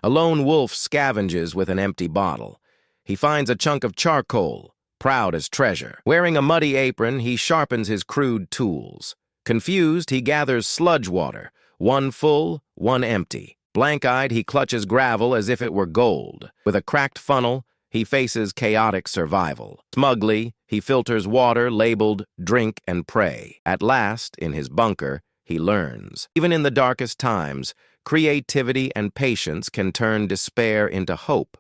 A lone wolf scavenges with an empty bottle. He finds a chunk of charcoal, proud as treasure. Wearing a muddy apron, he sharpens his crude tools. Confused, he gathers sludge water, one full, one empty. Blank-eyed, he clutches gravel as if it were gold. With a cracked funnel, he faces chaotic survival. Smugly, he filters water labeled drink and pray. At last, in his bunker, he learns. Even in the darkest times, creativity and patience can turn despair into hope.